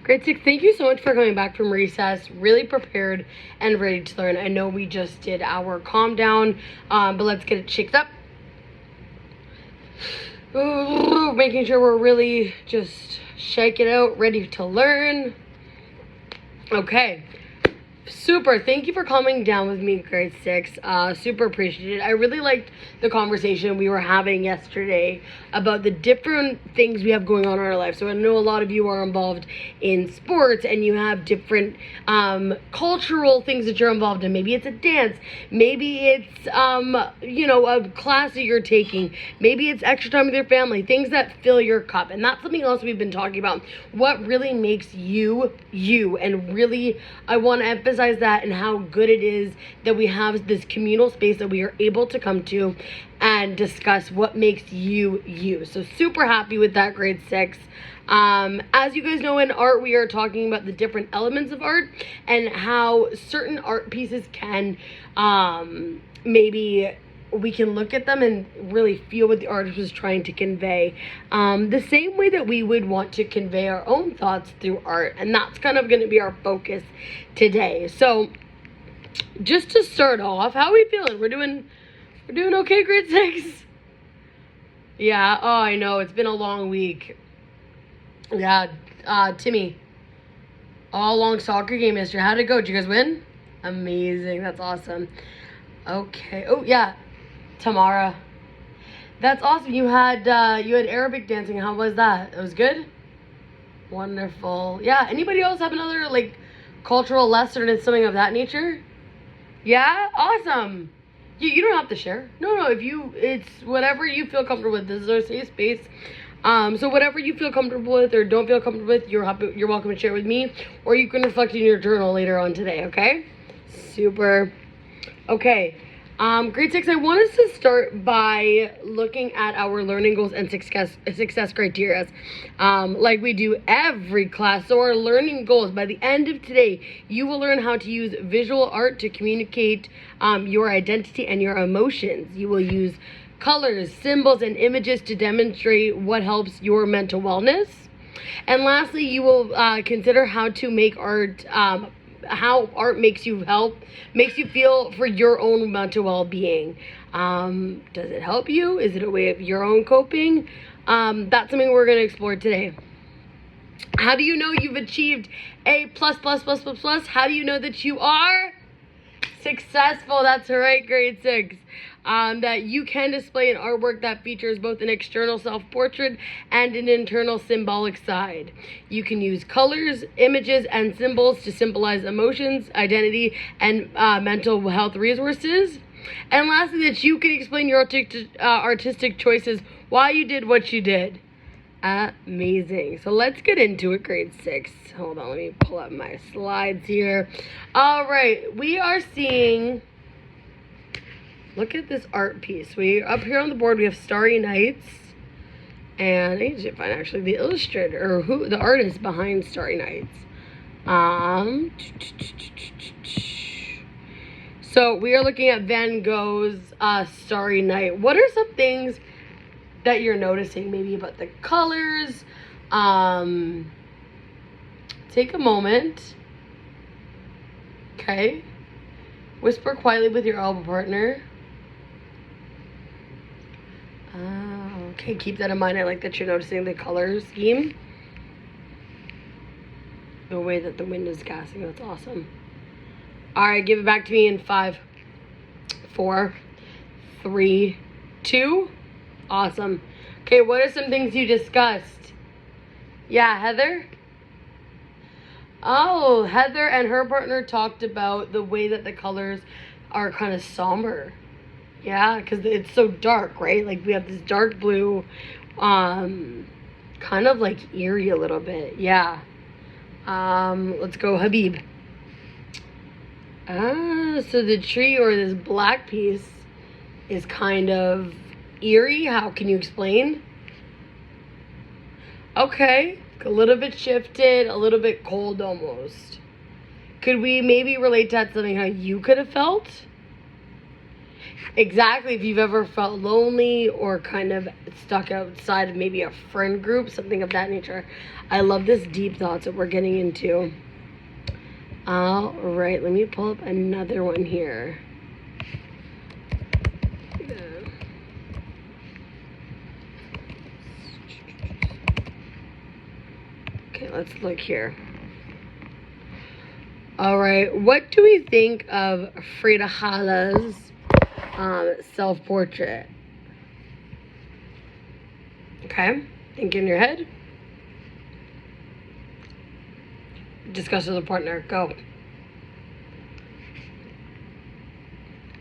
Grade 6, thank you so much for coming back from recess, really prepared and ready to learn. I know we just did our calm down, but let's get it shaked up. Ooh, making sure we're really just shake it out, ready to learn. Okay. Super. Thank you for coming down with me, grade 6. Super appreciated it. I really liked the conversation we were having yesterday about the different things we have going on in our life. So I know a lot of you are involved in sports and you have different cultural things that you're involved in. Maybe it's a dance. Maybe it's, a class that you're taking. Maybe it's extra time with your family. Things that fill your cup. And that's something else we've been talking about. What really makes you, you. And really, I want to emphasize that and how good it is that we have this communal space that we are able to come to and discuss what makes you you. So super happy with that, grade 6. As you guys know, in art we are talking about the different elements of art and how certain art pieces can maybe we can look at them and really feel what the artist was trying to convey. The same way that we would want to convey our own thoughts through art. And that's kind of going to be our focus today. So just to start off, how are we feeling? We're doing okay, grade 6? Yeah, oh, I know. It's been a long week. Yeah, Timmy. All long soccer game yesterday. How'd it go? Did you guys win? Amazing. That's awesome. Okay. Oh, yeah. Tamara. That's awesome. You had Arabic dancing. How was that? It was good? Wonderful. Yeah. Anybody else have another cultural lesson or something of that nature? Yeah? Awesome. You don't have to share. No, it's whatever you feel comfortable with. This is our safe space. So whatever you feel comfortable with or don't feel comfortable with, you're welcome to share with me, or you can reflect in your journal later on today, okay? Super. Okay. Grade 6, I want us to start by looking at our learning goals and success criteria, like we do every class. So our learning goals, by the end of today, you will learn how to use visual art to communicate your identity and your emotions. You will use colors, symbols, and images to demonstrate what helps your mental wellness. And lastly, you will consider how to make art, how art makes you feel for your own mental well-being. Does it help you? Is it a way of your own coping? That's something we're going to explore today. How do you know you've achieved A+++++? How do you know that you are successful? That's right, grade 6. That you can display an artwork that features both an external self-portrait and an internal symbolic side. You can use colors, images, and symbols to symbolize emotions, identity, and mental health resources. And lastly, that you can explain your artistic choices, why you did what you did. Amazing. So let's get into it, grade 6. Hold on, let me pull up my slides here. All right, we are seeing... Look at this art piece. Up here on the board, we have Starry Nights. And I need to find actually the illustrator, or who the artist behind Starry Nights. So we are looking at Van Gogh's Starry Night. What are some things that you're noticing maybe about the colors? Take a moment. Okay. Whisper quietly with your elbow partner. Okay, keep that in mind. I like that you're noticing the color scheme. The way that the wind is casting, that's awesome. Alright, give it back to me in 5, 4, 3, 2. Awesome. Okay, what are some things you discussed? Yeah, Heather? Oh, Heather and her partner talked about the way that the colors are kind of somber. Yeah, because it's so dark, right? Like we have this dark blue, kind of like eerie a little bit. Yeah. Let's go, Habib. So the tree or this black piece is kind of eerie. How can you explain? Okay, a little bit shifted, a little bit cold almost. Could we maybe relate that to something how you could have felt? Exactly. If you've ever felt lonely or kind of stuck outside of maybe a friend group, something of that nature. I love this deep thoughts that we're getting into. All right, let me pull up another one here. Okay, let's look here. All right, what do we think of Frida Kahlo's self-portrait? Okay, think in your head. Discuss with a partner. Go.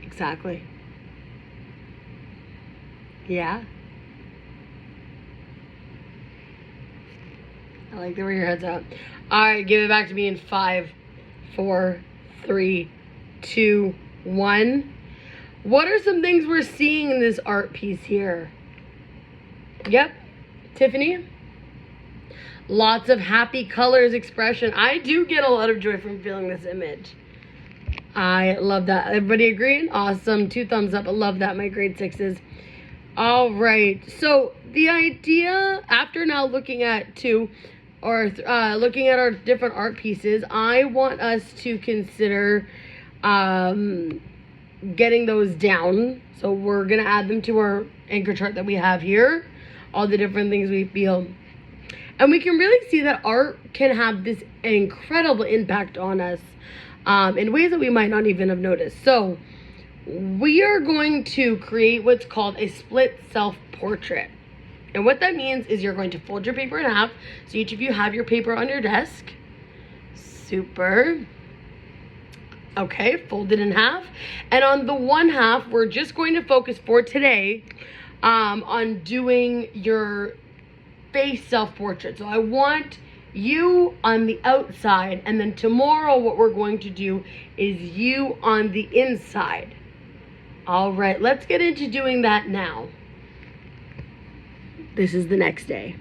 Exactly. Yeah. I like the way your head's at. All right, give it back to me in 5, 4, 3, 2, 1. What are some things we're seeing in this art piece here? Yep. Tiffany? Lots of happy colors, expression. I do get a lot of joy from feeling this image. I love that. Everybody agreeing? Awesome. 2 thumbs up. I love that, my grade 6s. All right. So the idea, after now looking at looking at our different art pieces, I want us to consider getting those down. So we're going to add them to our anchor chart that we have here. All the different things we feel. And we can really see that art can have this incredible impact on us in ways that we might not even have noticed. So we are going to create what's called a split self-portrait. And what that means is you're going to fold your paper in half. So each of you have your paper on your desk. Super. Okay, fold it in half. And on the one half, we're just going to focus for today on doing your face self-portrait. So I want you on the outside, and then tomorrow what we're going to do is you on the inside. All right, let's get into doing that now. This is the next day.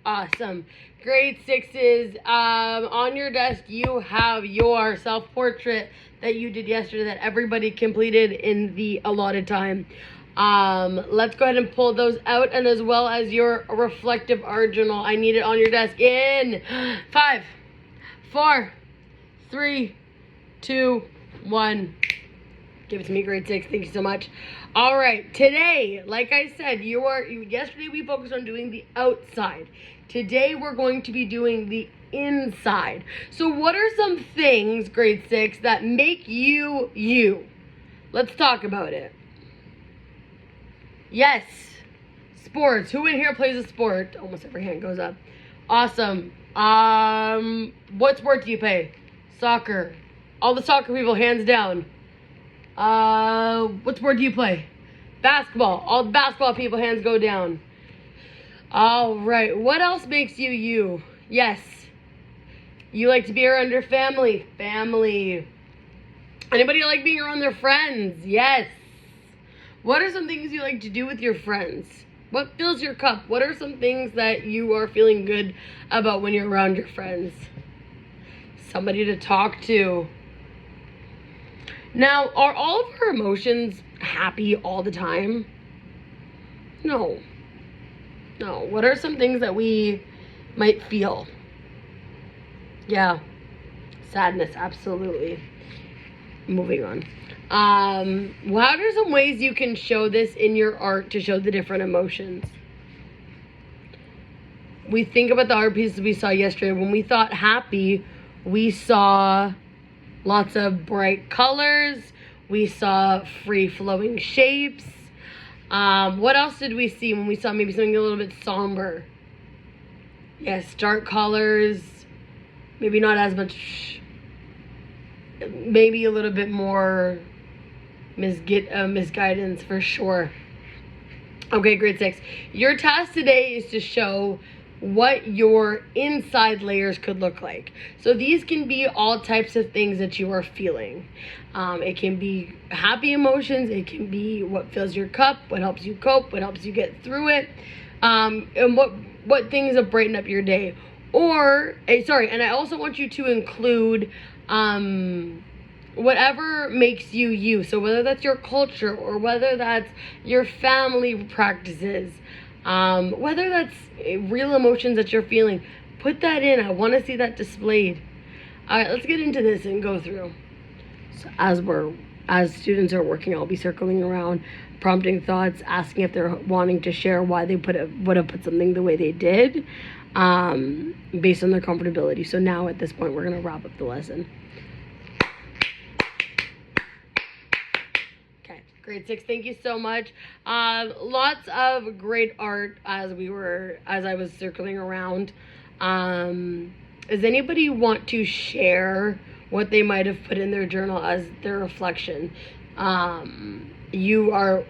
Awesome. Grade 6s, on your desk you have your self-portrait that you did yesterday that everybody completed in the allotted time. Let's go ahead and pull those out, and as well as your reflective art journal. I need it on your desk in 5, 4, 3, 2, 1. Give it to me, grade 6. Thank you so much. All right, today, like I said, yesterday we focused on doing the outside. Today we're going to be doing the inside. So what are some things, grade 6, that make you you? Let's talk about it. Yes, sports. Who in here plays a sport? Almost every hand goes up. Awesome. What sport do you play? Soccer. All the soccer people, hands down. What sport do you play? Basketball. All the basketball people, hands go down. All right. What else makes you you? Yes. You like to be around your family. Family. Anybody like being around their friends? Yes. What are some things you like to do with your friends? What fills your cup? What are some things that you are feeling good about when you're around your friends? Somebody to talk to. Now, are all of our emotions happy all the time? No. No. What are some things that we might feel? Yeah. Sadness, absolutely. Moving on. What are some ways you can show this in your art to show the different emotions? We think about the art pieces we saw yesterday. When we thought happy, we saw lots of bright colors. We saw free-flowing shapes. What else did we see when we saw maybe something a little bit somber? Yes, dark colors. Maybe not as much. Maybe a little bit more misguidance for sure. Okay, grade 6. Your task today is to show what your inside layers could look like. So these can be all types of things that you are feeling. It can be happy emotions. It can be what fills your cup, what helps you cope, what helps you get through it, and what things have brightened up your day. And I also want you to include whatever makes you you. So whether that's your culture or whether that's your family practices, whether that's real emotions that you're feeling, put that in. I want to see that displayed. All right, let's get into this and go through. So as students are working, I'll be circling around, prompting thoughts, asking if they're wanting to share why they would have put something the way they did, based on their comfortability. So now at this point, we're going to wrap up the lesson. Okay, grade 6, thank you so much. Lots of great art as I was circling around. Does anybody want to share what they might have put in their journal as their reflection? You are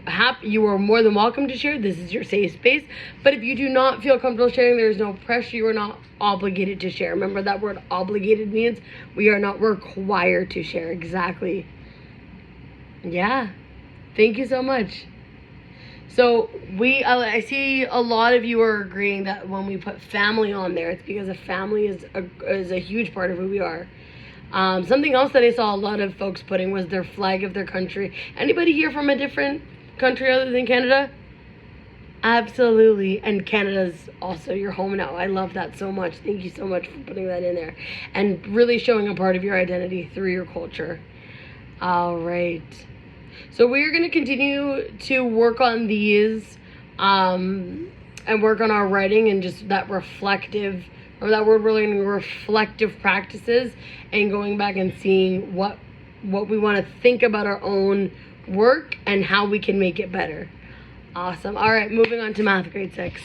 more than welcome to share. This is your safe space. But if you do not feel comfortable sharing, there is no pressure. You are not obligated to share. Remember that word obligated means we are not required to share. Exactly. Yeah. Thank you so much. So I see a lot of you are agreeing that when we put family on there, it's because a family is a huge part of who we are. Something else that I saw a lot of folks putting was their flag of their country. Anybody here from a different country other than Canada? Absolutely. And Canada's also your home now. I love that so much. Thank you so much for putting that in there and really showing a part of your identity through your culture. All right. So we're going to continue to work on these and work on our writing and just that reflective, or that word we're learning, reflective practices, and going back and seeing what we want to think about our own work and how we can make it better. Awesome. All right, moving on to math, grade 6.